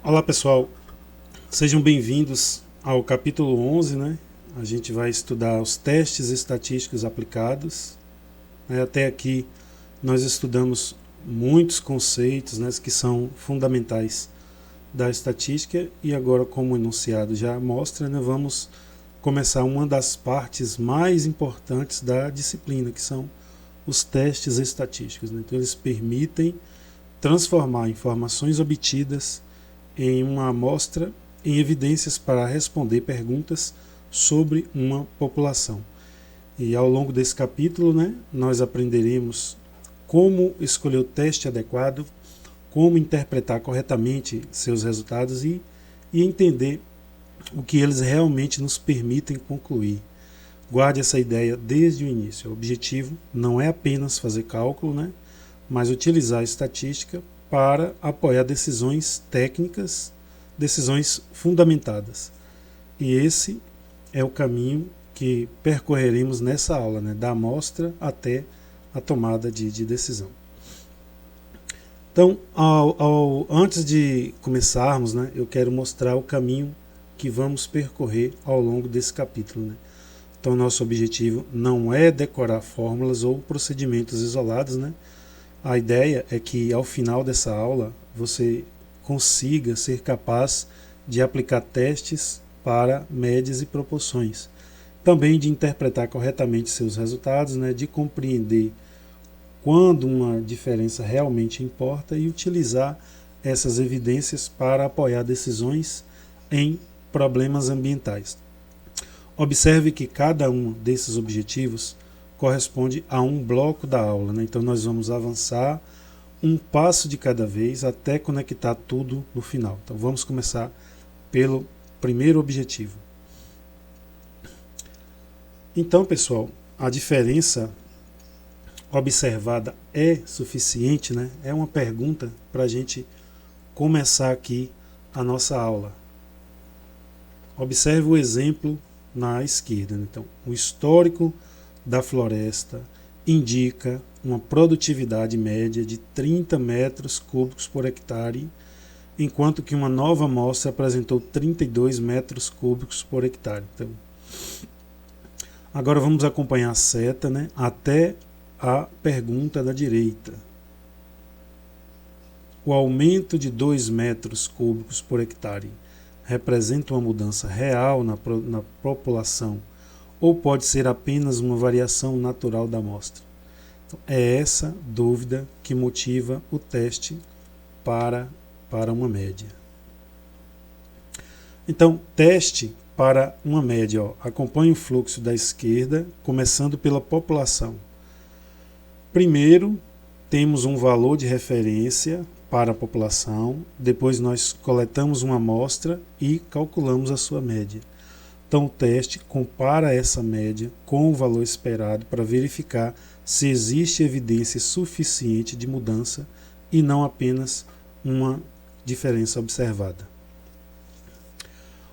Olá pessoal, sejam bem-vindos ao capítulo 11, né? A gente vai estudar os testes estatísticos aplicados. Até aqui nós estudamos muitos conceitos, né, que são fundamentais da estatística e agora, como o enunciado já mostra, né, vamos começar uma das partes mais importantes da disciplina, que são os testes estatísticos, né? Então eles permitem transformar informações obtidas em uma amostra em evidências para responder perguntas sobre uma população. E ao longo desse capítulo, né, nós aprenderemos como escolher o teste adequado, como interpretar corretamente seus resultados e entender o que eles realmente nos permitem concluir. Guarde essa ideia desde o início. O objetivo não é apenas fazer cálculo, né, mas utilizar a estatística para apoiar decisões técnicas, decisões fundamentadas. E esse é o caminho que percorreremos nessa aula, né, da amostra até a tomada de decisão. Então, antes de começarmos, né, eu quero mostrar o caminho que vamos percorrer ao longo desse capítulo, né? Então, nosso objetivo não é decorar fórmulas ou procedimentos isolados, né? A ideia é que ao final dessa aula você consiga ser capaz de aplicar testes para médias e proporções. Também de interpretar corretamente seus resultados, né, de compreender quando uma diferença realmente importa e utilizar essas evidências para apoiar decisões em problemas ambientais. Observe que cada um desses objetivos corresponde a um bloco da aula, né? Então nós vamos avançar um passo de cada vez até conectar tudo no final. Então vamos começar pelo primeiro objetivo. Então, pessoal, a diferença observada é suficiente, né? É uma pergunta para a gente começar aqui a nossa aula. Observe o exemplo na esquerda, né? Então, o histórico da floresta indica uma produtividade média de 30 metros cúbicos por hectare, enquanto que uma nova amostra apresentou 32 metros cúbicos por hectare. Então, agora vamos acompanhar a seta, né, até a pergunta da direita. O aumento de 2 metros cúbicos por hectare representa uma mudança real na população ou pode ser apenas uma variação natural da amostra? Então, é essa dúvida que motiva o teste para uma média. Então, teste para uma média. Acompanhe o fluxo da esquerda, começando pela população. Primeiro, temos um valor de referência para a população, depois nós coletamos uma amostra e calculamos a sua média. Então o teste compara essa média com o valor esperado para verificar se existe evidência suficiente de mudança e não apenas uma diferença observada.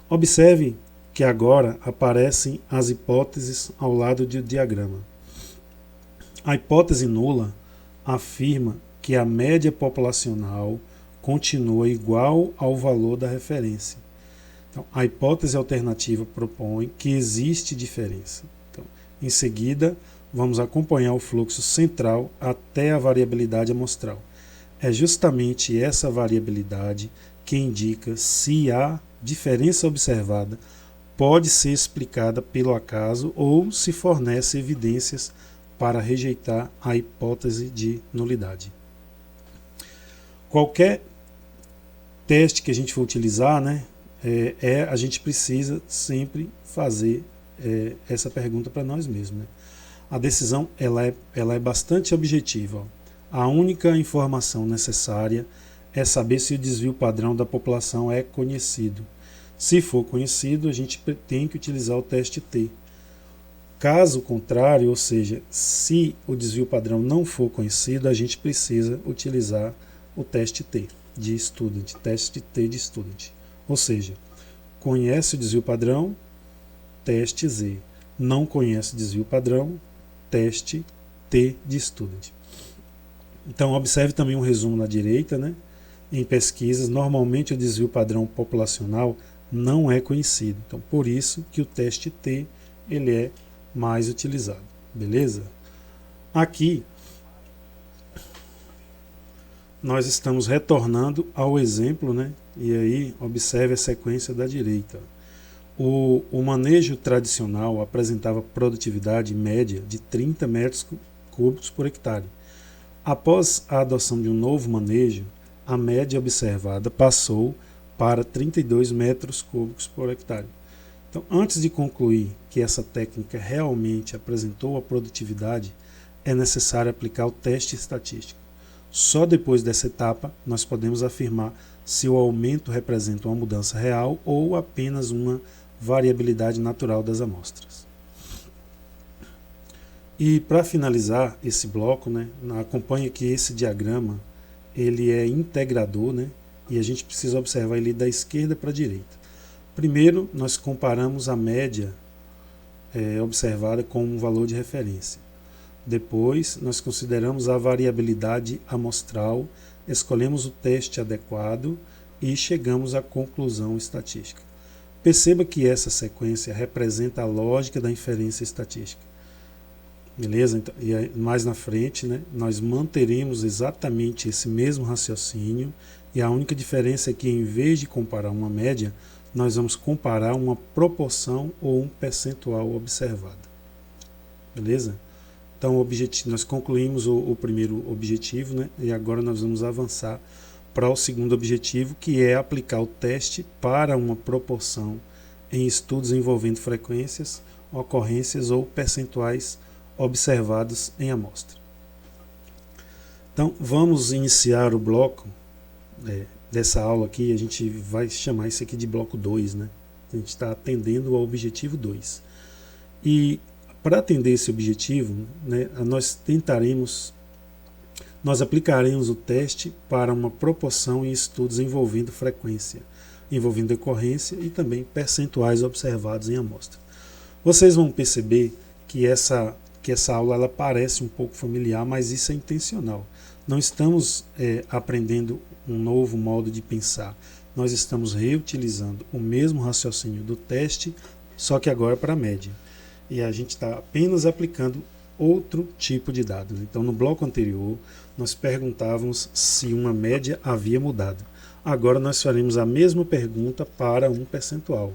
Observe que agora aparecem as hipóteses ao lado do diagrama. A hipótese nula afirma que a média populacional continua igual ao valor da referência. Então, a hipótese alternativa propõe que existe diferença. Então, em seguida, vamos acompanhar o fluxo central até a variabilidade amostral. É justamente essa variabilidade que indica se a diferença observada pode ser explicada pelo acaso ou se fornece evidências para rejeitar a hipótese de nulidade. Qualquer teste que a gente for utilizar, né, a gente precisa sempre fazer essa pergunta para nós mesmos, né? A decisão ela é bastante objetiva. A única informação necessária é saber se o desvio padrão da população é conhecido. Se for conhecido, a gente tem que utilizar o teste T. Caso contrário, ou seja, se o desvio padrão não for conhecido, a gente precisa utilizar o teste T de student, teste T de student. Ou seja, conhece o desvio padrão, teste Z. Não conhece o desvio padrão, teste T de student. Então, observe também um resumo na direita, né? em pesquisas, normalmente o desvio padrão populacional não é conhecido. Então, por isso que o teste T ele é mais utilizado. Beleza? Aqui nós estamos retornando ao exemplo, né? E aí observe a sequência da direita. O manejo tradicional apresentava produtividade média de 30 metros cúbicos por hectare. Após a adoção de um novo manejo, a média observada passou para 32 metros cúbicos por hectare. Então, antes de concluir que essa técnica realmente apresentou a produtividade, é necessário aplicar o teste estatístico. Só depois dessa etapa, nós podemos afirmar se o aumento representa uma mudança real ou apenas uma variabilidade natural das amostras. E para finalizar esse bloco, né, acompanhe que esse diagrama ele é integrador, né, e a gente precisa observar ele da esquerda para a direita. Primeiro, nós comparamos a média observada com um valor de referência. Depois, nós consideramos a variabilidade amostral, escolhemos o teste adequado e chegamos à conclusão estatística. Perceba que essa sequência representa a lógica da inferência estatística. Beleza? Então, e aí, mais na frente, né, nós manteremos exatamente esse mesmo raciocínio e a única diferença é que em vez de comparar uma média, nós vamos comparar uma proporção ou um percentual observado. Beleza? Então, nós concluímos o primeiro objetivo, né, e agora nós vamos avançar para o segundo objetivo, que é aplicar o teste para uma proporção em estudos envolvendo frequências, ocorrências ou percentuais observados em amostra. Então, vamos iniciar o bloco dessa aula aqui, a gente vai chamar isso aqui de bloco 2, né? A gente está atendendo ao objetivo 2. E para atender esse objetivo, né, nós aplicaremos o teste para uma proporção em estudos envolvendo frequência, envolvendo ocorrência e também percentuais observados em amostra. Vocês vão perceber que essa aula ela parece um pouco familiar, mas isso é intencional. Não estamos aprendendo um novo modo de pensar. Nós estamos reutilizando o mesmo raciocínio do teste, só que agora para a média. E a gente está apenas aplicando outro tipo de dado. Então, no bloco anterior, nós perguntávamos se uma média havia mudado. Agora nós faremos a mesma pergunta para um percentual.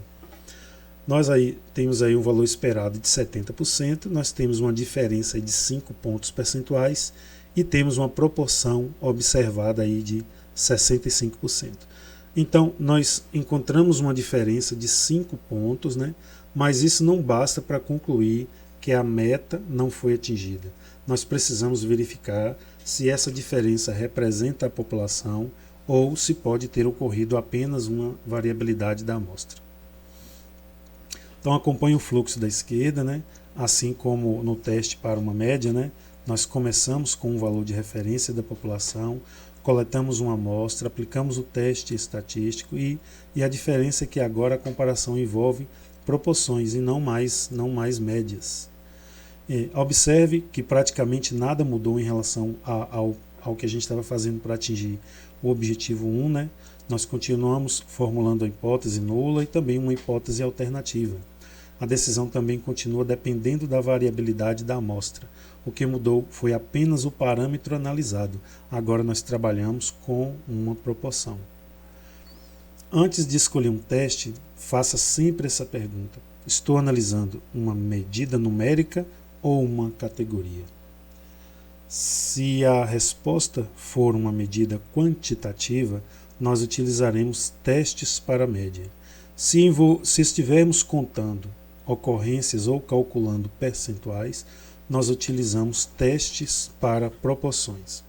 Nós temos aí um valor esperado de 70%, nós temos uma diferença de 5 pontos percentuais e temos uma proporção observada aí de 65%. Então, nós encontramos uma diferença de 5 pontos, né? Mas isso não basta para concluir que a meta não foi atingida. Nós precisamos verificar se essa diferença representa a população ou se pode ter ocorrido apenas uma variabilidade da amostra. Então acompanhe o fluxo da esquerda, né? Assim como no teste para uma média, né? Nós começamos com um valor de referência da população, coletamos uma amostra, aplicamos o teste estatístico e a diferença é que agora a comparação envolve proporções e não mais médias. Observe que praticamente nada mudou em relação ao que a gente estava fazendo para atingir o objetivo 1, né? Nós continuamos formulando a hipótese nula e também uma hipótese alternativa. A decisão também continua dependendo da variabilidade da amostra. O que mudou foi apenas o parâmetro analisado. Agora nós trabalhamos com uma proporção. Antes de escolher um teste, faça sempre essa pergunta: estou analisando uma medida numérica ou uma categoria? Se a resposta for uma medida quantitativa, nós utilizaremos testes para a média. Se estivermos contando ocorrências ou calculando percentuais, nós utilizamos testes para proporções.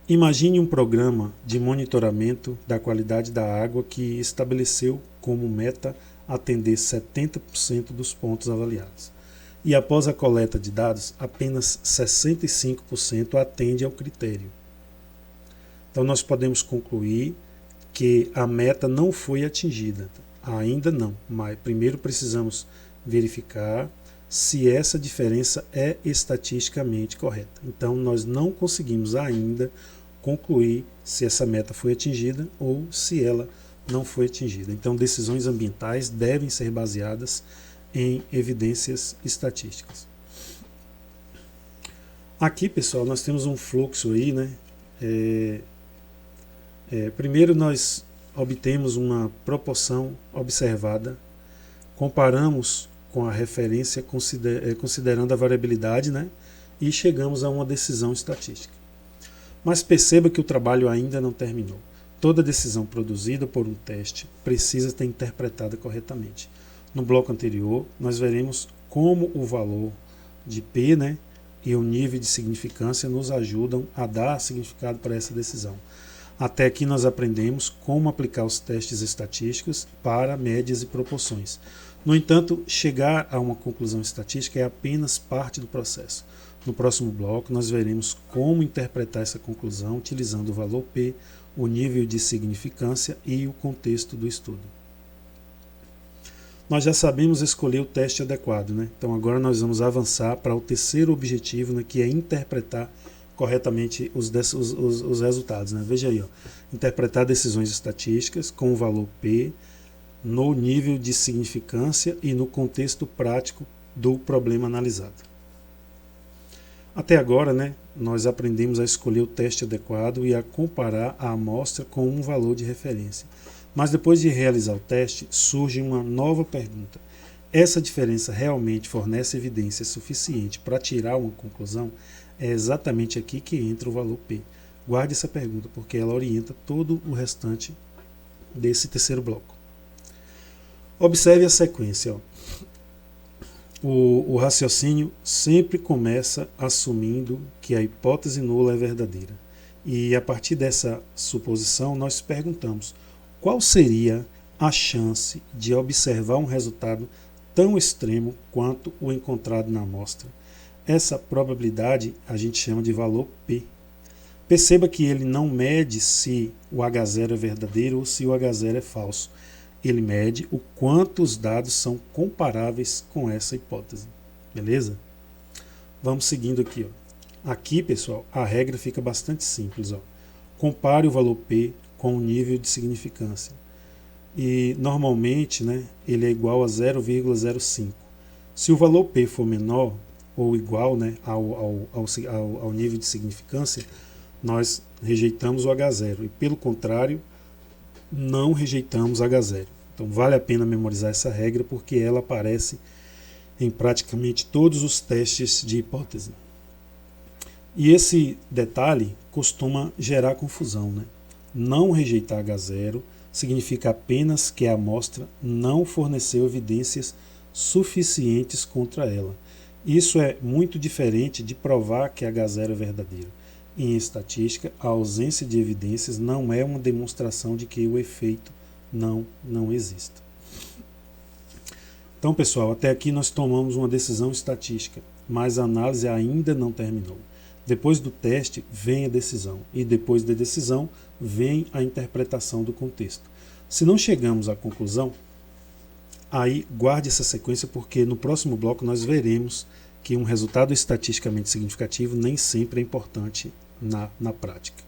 Imagine um programa de monitoramento da qualidade da água que estabeleceu como meta atender 70% dos pontos avaliados. E após a coleta de dados, apenas 65% atende ao critério. Então nós podemos concluir que a meta não foi atingida. Ainda não, mas primeiro precisamos verificar se essa diferença é estatisticamente correta. Então nós não conseguimos ainda concluir se essa meta foi atingida ou se ela não foi atingida. Então, decisões ambientais devem ser baseadas em evidências estatísticas. Aqui, pessoal, nós temos um fluxo aí, né? Primeiro nós obtemos uma proporção observada, comparamos com a referência considerando a variabilidade, né? E chegamos a uma decisão estatística. Mas perceba que o trabalho ainda não terminou. Toda decisão produzida por um teste precisa ser interpretada corretamente. No bloco anterior, nós veremos como o valor de P, né, e o nível de significância nos ajudam a dar significado para essa decisão. Até aqui nós aprendemos como aplicar os testes estatísticos para médias e proporções. No entanto, chegar a uma conclusão estatística é apenas parte do processo. No próximo bloco, nós veremos como interpretar essa conclusão utilizando o valor P, o nível de significância e o contexto do estudo. Nós já sabemos escolher o teste adequado, né? Então agora nós vamos avançar para o terceiro objetivo, né, que é interpretar corretamente os resultados, né? Veja aí, ó, interpretar decisões estatísticas com o valor P no nível de significância e no contexto prático do problema analisado. Até agora, né, nós aprendemos a escolher o teste adequado e a comparar a amostra com um valor de referência. Mas depois de realizar o teste, surge uma nova pergunta. Essa diferença realmente fornece evidência suficiente para tirar uma conclusão? É exatamente aqui que entra o valor P. Guarde essa pergunta, porque ela orienta todo o restante desse terceiro bloco. Observe a sequência, ó. O raciocínio sempre começa assumindo que a hipótese nula é verdadeira. E a partir dessa suposição, nós perguntamos qual seria a chance de observar um resultado tão extremo quanto o encontrado na amostra. Essa probabilidade a gente chama de valor P. Perceba que ele não mede se o H0 é verdadeiro ou se o H0 é falso. Ele mede o quanto os dados são comparáveis com essa hipótese. Beleza? Vamos seguindo aqui, ó. Aqui, pessoal, a regra fica bastante simples, ó. Compare o valor P com o nível de significância. E normalmente, né, ele é igual a 0,05. Se o valor P for menor ou igual, né, ao nível de significância, nós rejeitamos o H0. E pelo contrário, não rejeitamos H0. Então vale a pena memorizar essa regra porque ela aparece em praticamente todos os testes de hipótese. E esse detalhe costuma gerar confusão, né? Não rejeitar H0 significa apenas que a amostra não forneceu evidências suficientes contra ela. Isso é muito diferente de provar que H0 é verdadeiro. Em estatística, a ausência de evidências não é uma demonstração de que o efeito não exista. Então, pessoal, até aqui nós tomamos uma decisão estatística, mas a análise ainda não terminou. Depois do teste vem a decisão, e depois da decisão vem a interpretação do contexto. Se não chegamos à conclusão, aí guarde essa sequência, porque no próximo bloco nós veremos que um resultado estatisticamente significativo nem sempre é importante na prática.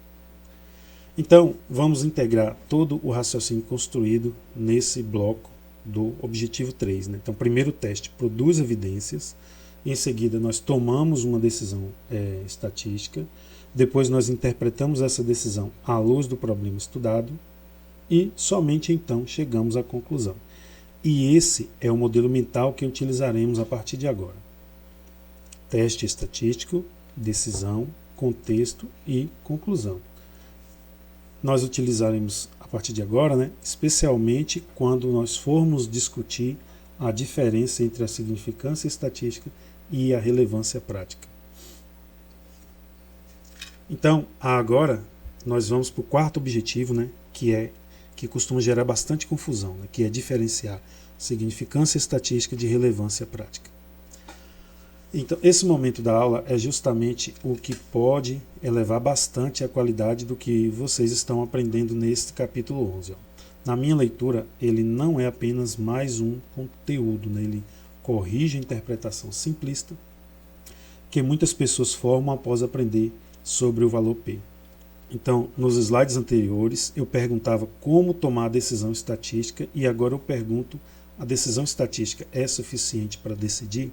Então, vamos integrar todo o raciocínio construído nesse bloco do objetivo 3. Né? Então, primeiro teste produz evidências, em seguida nós tomamos uma decisão estatística, depois nós interpretamos essa decisão à luz do problema estudado e somente então chegamos à conclusão. E esse é o modelo mental que utilizaremos a partir de agora. Teste estatístico, decisão, contexto e conclusão. Nós utilizaremos a partir de agora, né, especialmente quando nós formos discutir a diferença entre a significância estatística e a relevância prática. Então, agora nós vamos para o quarto objetivo, né, que costuma gerar bastante confusão, né, que é diferenciar significância estatística de relevância prática. Então, esse momento da aula é justamente o que pode elevar bastante a qualidade do que vocês estão aprendendo neste capítulo 11. Ó. Na minha leitura, ele não é apenas mais um conteúdo, né? Ele corrige a interpretação simplista que muitas pessoas formam após aprender sobre o valor P. Então, nos slides anteriores, eu perguntava como tomar a decisão estatística e agora eu pergunto: a decisão estatística é suficiente para decidir?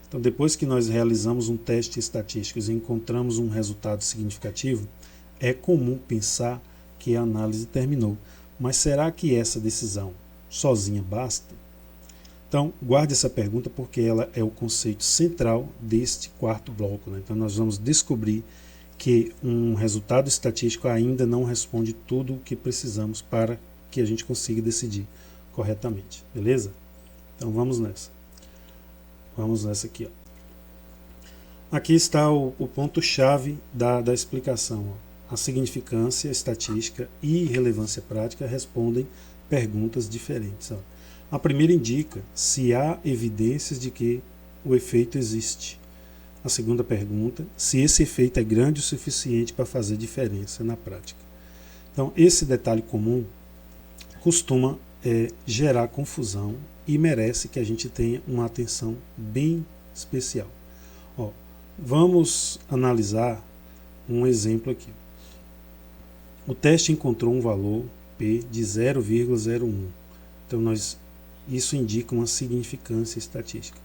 Então, depois que nós realizamos um teste estatístico e encontramos um resultado significativo, é comum pensar que a análise terminou. Mas será que essa decisão sozinha basta? Então, guarde essa pergunta porque ela é o conceito central deste quarto bloco, né? Então, nós vamos descobrir que um resultado estatístico ainda não responde tudo o que precisamos para que a gente consiga decidir corretamente, beleza? Então vamos nessa. Vamos nessa aqui, ó. Aqui está o ponto-chave da explicação, ó. A significância estatística e relevância prática respondem perguntas diferentes, ó. A primeira indica se há evidências de que o efeito existe. A segunda pergunta, se esse efeito é grande o suficiente para fazer diferença na prática. Então, esse detalhe comum costuma gerar confusão e merece que a gente tenha uma atenção bem especial. Ó, vamos analisar um exemplo aqui. O teste encontrou um valor P de 0,01. Então, isso indica uma significância estatística.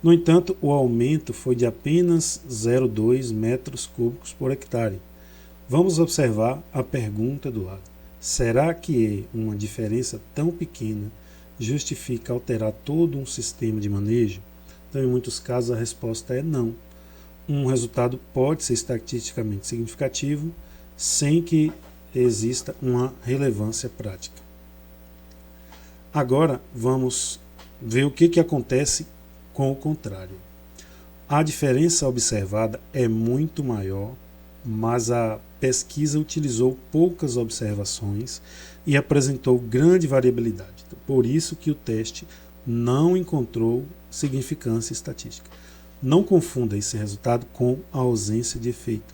No entanto, o aumento foi de apenas 0,2 metros cúbicos por hectare. Vamos observar a pergunta do lado. Será que uma diferença tão pequena justifica alterar todo um sistema de manejo? Então, em muitos casos, a resposta é não. Um resultado pode ser estatisticamente significativo sem que exista uma relevância prática. Agora, vamos ver o que acontece com o contrário. A diferença observada é muito maior, mas a pesquisa utilizou poucas observações e apresentou grande variabilidade. Por isso que o teste não encontrou significância estatística. Não confunda esse resultado com a ausência de efeito.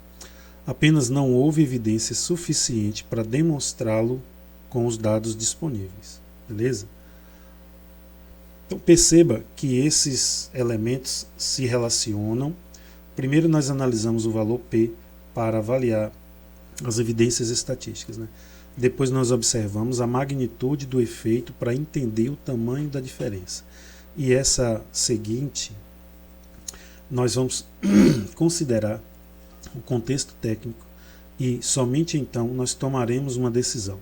Apenas não houve evidência suficiente para demonstrá-lo com os dados disponíveis. Beleza? Então perceba que esses elementos se relacionam. Primeiro nós analisamos o valor P para avaliar as evidências estatísticas, né? Depois nós observamos a magnitude do efeito para entender o tamanho da diferença. E essa seguinte, nós vamos considerar o contexto técnico e somente então nós tomaremos uma decisão.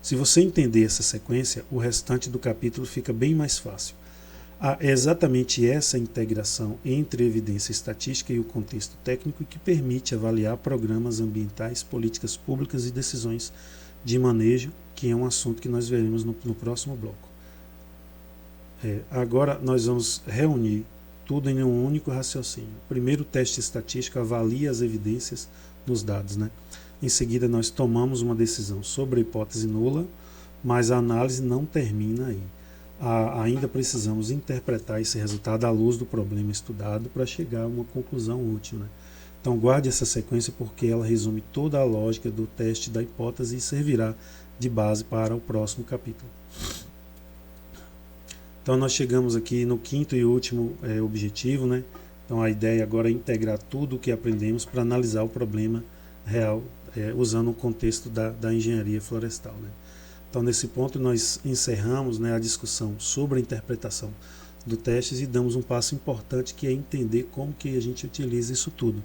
Se você entender essa sequência, o restante do capítulo fica bem mais fácil. É exatamente essa integração entre a evidência estatística e o contexto técnico que permite avaliar programas ambientais, políticas públicas e decisões de manejo, que é um assunto que nós veremos no próximo bloco. Agora nós vamos reunir tudo em um único raciocínio. Primeiro, o teste estatístico avalia as evidências nos dados, né? Em seguida, nós tomamos uma decisão sobre a hipótese nula, mas a análise não termina aí. Ainda precisamos interpretar esse resultado à luz do problema estudado para chegar a uma conclusão útil, né? Então guarde essa sequência porque ela resume toda a lógica do teste da hipótese e servirá de base para o próximo capítulo. Então nós chegamos aqui no quinto e último objetivo, né? Então a ideia agora é integrar tudo o que aprendemos para analisar o problema real usando o contexto da engenharia florestal, né? Então, nesse ponto, nós encerramos, né, a discussão sobre a interpretação do teste e damos um passo importante, que é entender como que a gente utiliza isso tudo.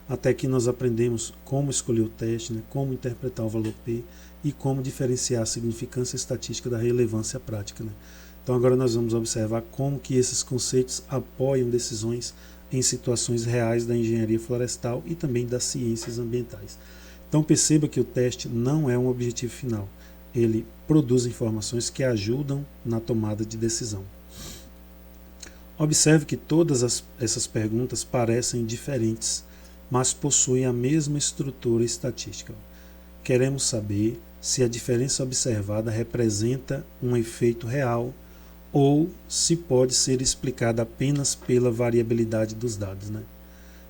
Até que nós aprendemos como escolher o teste, né, como interpretar o valor P e como diferenciar a significância estatística da relevância prática, né. Então, agora nós vamos observar como que esses conceitos apoiam decisões em situações reais da engenharia florestal e também das ciências ambientais. Então, perceba que o teste não é um objetivo final. Ele produz informações que ajudam na tomada de decisão. Observe que todas essas perguntas parecem diferentes, mas possuem a mesma estrutura estatística. Queremos saber se a diferença observada representa um efeito real ou se pode ser explicada apenas pela variabilidade dos dados, né?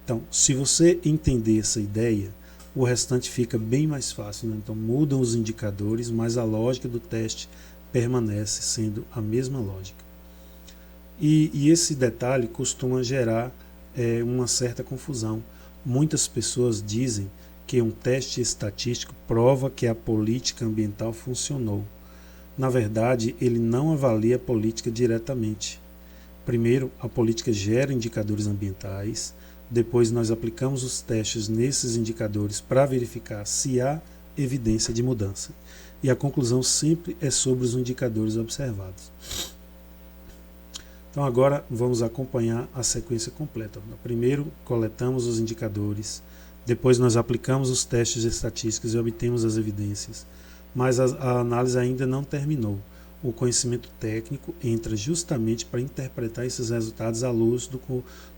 Então, se você entender essa ideia, o restante fica bem mais fácil, né? Então mudam os indicadores, mas a lógica do teste permanece sendo a mesma lógica. E esse detalhe costuma gerar uma certa confusão. Muitas pessoas dizem que um teste estatístico prova que a política ambiental funcionou. Na verdade, ele não avalia a política diretamente. Primeiro, a política gera indicadores ambientais, depois nós aplicamos os testes nesses indicadores para verificar se há evidência de mudança. E a conclusão sempre é sobre os indicadores observados. Então agora vamos acompanhar a sequência completa. Primeiro, coletamos os indicadores, depois nós aplicamos os testes estatísticos e obtemos as evidências, mas a análise ainda não terminou. O conhecimento técnico entra justamente para interpretar esses resultados à luz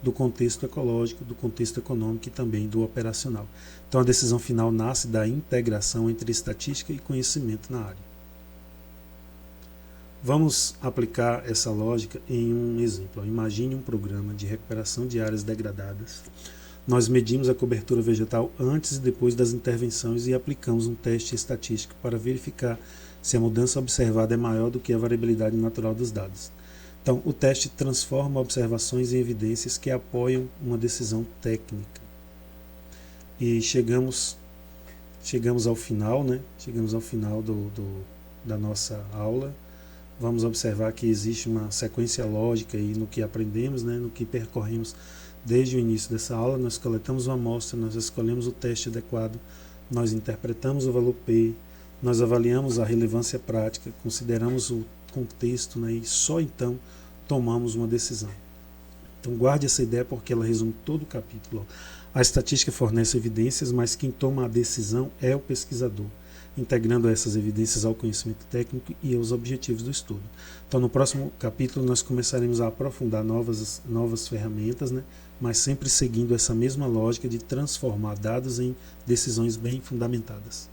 do contexto ecológico, do contexto econômico e também do operacional. Então a decisão final nasce da integração entre estatística e conhecimento na área. Vamos aplicar essa lógica em um exemplo. Imagine um programa de recuperação de áreas degradadas. Nós medimos a cobertura vegetal antes e depois das intervenções e aplicamos um teste estatístico para verificar se a mudança observada é maior do que a variabilidade natural dos dados. Então, o teste transforma observações em evidências que apoiam uma decisão técnica. E chegamos ao final, né? Chegamos ao final da nossa aula. Vamos observar que existe uma sequência lógica aí no que aprendemos, né? No que percorremos desde o início dessa aula. Nós coletamos uma amostra, nós escolhemos o teste adequado, nós interpretamos o valor P, nós avaliamos a relevância prática, consideramos o contexto, né? E só então tomamos uma decisão. Então guarde essa ideia porque ela resume todo o capítulo. A estatística fornece evidências, mas quem toma a decisão é o pesquisador, integrando essas evidências ao conhecimento técnico e aos objetivos do estudo. Então, no próximo capítulo, nós começaremos a aprofundar novas ferramentas, né? Mas sempre seguindo essa mesma lógica de transformar dados em decisões bem fundamentadas.